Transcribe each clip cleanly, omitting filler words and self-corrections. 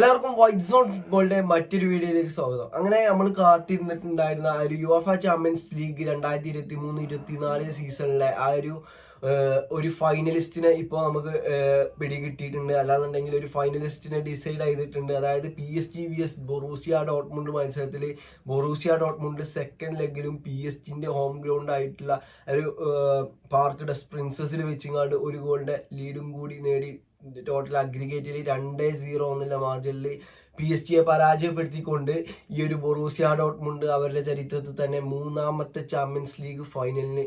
എല്ലാവർക്കും white zone ഫുട്ബോളിന്റെ മറ്റൊരു വീഡിയോയിലേക്ക് സ്വാഗതം. അങ്ങനെ നമ്മൾ കാത്തിരുന്നിട്ടുണ്ടായിരുന്ന ആ ഒരു യുവേഫ ചാമ്പ്യൻസ് ലീഗ് 2023-24 സീസണിലെ ആ ഒരു ഫൈനലിസ്റ്റിനെ ഇപ്പോൾ നമുക്ക് പിടികിട്ടിയിട്ടുണ്ട്. അല്ലാന്നുണ്ടെങ്കിൽ ഒരു ഫൈനലിസ്റ്റിനെ ഡിസൈഡ് ചെയ്തിട്ടുണ്ട്. അതായത് PSG vs ബൊറൂസിയ ഡോട്ട്മുണ്ട് മത്സരത്തിൽ ബൊറൂസിയ ഡോട്ട്മുണ്ട് സെക്കൻഡ് ലെഗിലും PSG ഹോം ഗ്രൗണ്ട് ആയിട്ടുള്ള ഒരു പാർക്ക് ഡസ് പ്രിൻസസിൽ വെച്ചിങ്ങാണ്ട് ഒരു ഗോളിന്റെ ലീഡും കൂടി നേടി ടോട്ടൽ അഗ്രിഗേറ്റിൽ 2-0 എന്നുള്ള മാർജിനിൽ PSG പരാജയപ്പെടുത്തിക്കൊണ്ട് ഈ ഒരു ബൊറൂസിയ ഡോട്ട്മുണ്ട് അവരുടെ ചരിത്രത്തിൽ തന്നെ 3ാമത്തെ ചാമ്പ്യൻസ് ലീഗ് ഫൈനലിന്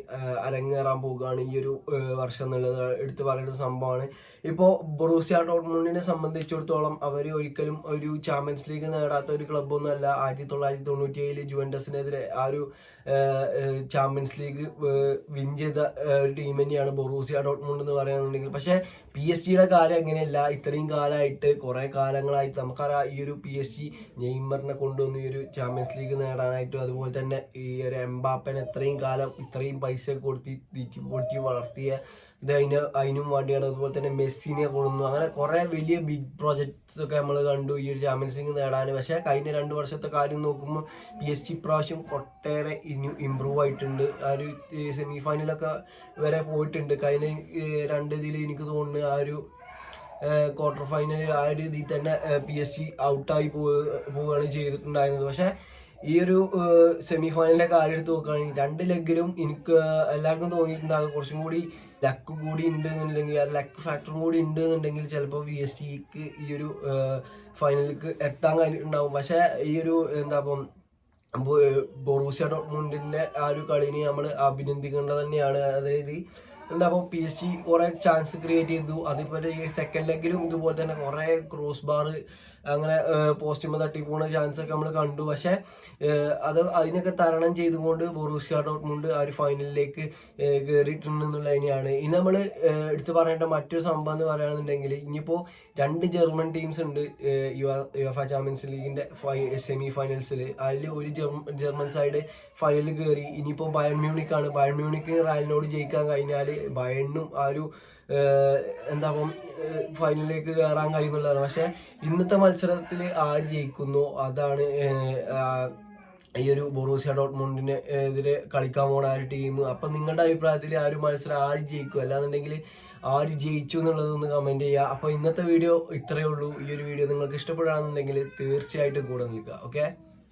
അരങ്ങേറാൻ പോകുകയാണ് ഈ ഒരു വർഷം എന്നുള്ളത് എടുത്തു പറയുന്ന സംഭവമാണ്. ഇപ്പോൾ ബൊറൂസിയ ഡോട്ട്മുണ്ടിനെ സംബന്ധിച്ചിടത്തോളം അവർ ഒരിക്കലും ഒരു ചാമ്പ്യൻസ് ലീഗ് നേടാത്ത ഒരു ക്ലബ്ബൊന്നുമല്ല. 1997 ജുവന്റസിനെതിരെ ആ ഒരു ചാമ്പ്യൻസ് ലീഗ് വിൻ ചെയ്ത ഒരു ടീം തന്നെയാണ് ബൊറൂസിയ ഡോട്ട്മുണ്ട് എന്ന് പറയുന്നുണ്ടെങ്കിൽ, പക്ഷേ PSG കാര്യം അങ്ങനെയല്ല. ഇത്രയും കാലമായിട്ട് കുറെ കാലങ്ങളായിട്ട് നമുക്കറിയാം ഈ ഒരു PSG നെയ്മറിനെ കൊണ്ടുവന്ന് ഈ ഒരു ചാമ്പ്യൻസ് ലീഗ് നേടാനായിട്ടും അതുപോലെ തന്നെ ഈ ഒരു എംബാപ്പനെ എത്രയും കാലം ഇത്രയും പൈസ കൊടുത്തി പൊട്ടി വളർത്തിയ അതിനും വേണ്ടിയാണ്. അതുപോലെ തന്നെ മെസ്സിനെ കൊണ്ടുവന്നു. അങ്ങനെ കുറെ വലിയ ബിഗ് പ്രോജക്ട്സ് ഒക്കെ നമ്മൾ കണ്ടു ഈ ഒരു ചാമ്പ്യൻസ് ലീഗ് നേടാൻ. പക്ഷേ കഴിഞ്ഞ 2 വർഷത്തെ കാര്യം നോക്കുമ്പോൾ PSG ഇപ്രാവശ്യം ഒട്ടേറെ ഇമ്പ്രൂവ് ആയിട്ടുണ്ട്. ആ ഒരു സെമി ഫൈനലൊക്കെ വരെ പോയിട്ടുണ്ട്. കഴിഞ്ഞ 2 ഇതിൽ എനിക്ക് തോന്നുന്നു ആ ഒരു ക്വാർട്ടർ ഫൈനൽ ആ ഒരു ഇതിൽ തന്നെ PSG ഔട്ടായി പോവുകയാണ് ചെയ്തിട്ടുണ്ടായിരുന്നത്. പക്ഷേ ഈ ഒരു സെമി ഫൈനലിന്റെ കാര്യം എടുത്ത് നോക്കുകയാണെങ്കിൽ 2 ലെഗിലും എനിക്ക് എല്ലാവർക്കും തോന്നിയിട്ടുണ്ടാകും കുറച്ചും കൂടി ലക്ക് കൂടി ഉണ്ട് എന്നുണ്ടെങ്കിൽ ആ ലക്ക് ഫാക്ടറും കൂടി ഉണ്ട് എന്നുണ്ടെങ്കിൽ ചിലപ്പോൾ PSG ഈ ഒരു ഫൈനലിലേക്ക് എത്താൻ കഴിഞ്ഞിട്ടുണ്ടാവും. പക്ഷേ ഈ ഒരു ബൊറൂസിയ ഡോട്ട്മുണ്ടിന്റെ ആ ഒരു കളിനെ നമ്മൾ അഭിനന്ദിക്കേണ്ടത് തന്നെയാണ്. അതായത് PSG കുറെ ചാൻസ് ക്രിയേറ്റ് ചെയ്തു. അതുപോലെ ഈ സെക്കൻഡ് ലെഗിലും ഇതുപോലെ തന്നെ കുറെ ക്രോസ് ബാർ അങ്ങനെ പോസ്റ്റുമ്പോൾ തട്ടി പോകുന്ന ചാൻസ് ഒക്കെ നമ്മൾ കണ്ടു. പക്ഷെ അതിനൊക്കെ തരണം ചെയ്തുകൊണ്ട് ബൊറൂസിയ ഡോട്ട്മുണ്ട് ആ ഒരു ഫൈനലിലേക്ക് കയറിയിട്ടുണ്ട് എന്നുള്ളതിനെയാണ്. ഇനി നമ്മൾ എടുത്തു പറയേണ്ട മറ്റൊരു സംഭവം എന്ന് പറയുകയാണെന്നുണ്ടെങ്കിൽ, ഇനിയിപ്പോൾ 2 ജർമ്മൻ ടീംസ് ഉണ്ട് യുവേഫ ചാമ്പ്യൻസ് ലീഗിന്റെ സെമി ഫൈനൽസിൽ. അതിൽ ഒരു ജർമ്മൻ സൈഡ് ഫൈനലിൽ കയറി. ഇനിയിപ്പോൾ ബയൺ മ്യൂണിക്കാണ്. ബയൺ മ്യൂണിക്ക് റയലിനോട് ജയിക്കാൻ കഴിഞ്ഞാൽ ബയണിനും ആ ഒരു ഫൈനലിലേക്ക് കയറാൻ കഴിയുന്നുള്ളതാണ്. പക്ഷെ ഇന്നത്തെ മത്സരത്തിൽ ആര് ജയിക്കുന്നു അതാണ് ഈ ഒരു ബൊറൂസിയ ഡോട്ട്മുണ്ടിന് എതിരെ കളിക്കാൻ പോണ ആ ഒരു ടീം. അപ്പം നിങ്ങളുടെ അഭിപ്രായത്തിൽ ആ ഒരു മത്സരം ആര് ജയിക്കും, അല്ലാന്നുണ്ടെങ്കിൽ ആര് ജയിച്ചു എന്നുള്ളതൊന്ന് കമൻറ്റ് ചെയ്യുക. അപ്പോൾ ഇന്നത്തെ വീഡിയോ ഇത്രയേ ഉള്ളൂ. ഈ ഒരു വീഡിയോ നിങ്ങൾക്ക് ഇഷ്ടപ്പെടുകയാണെന്നുണ്ടെങ്കിൽ തീർച്ചയായിട്ടും കൂടെ നിൽക്കുക. ഓക്കെ.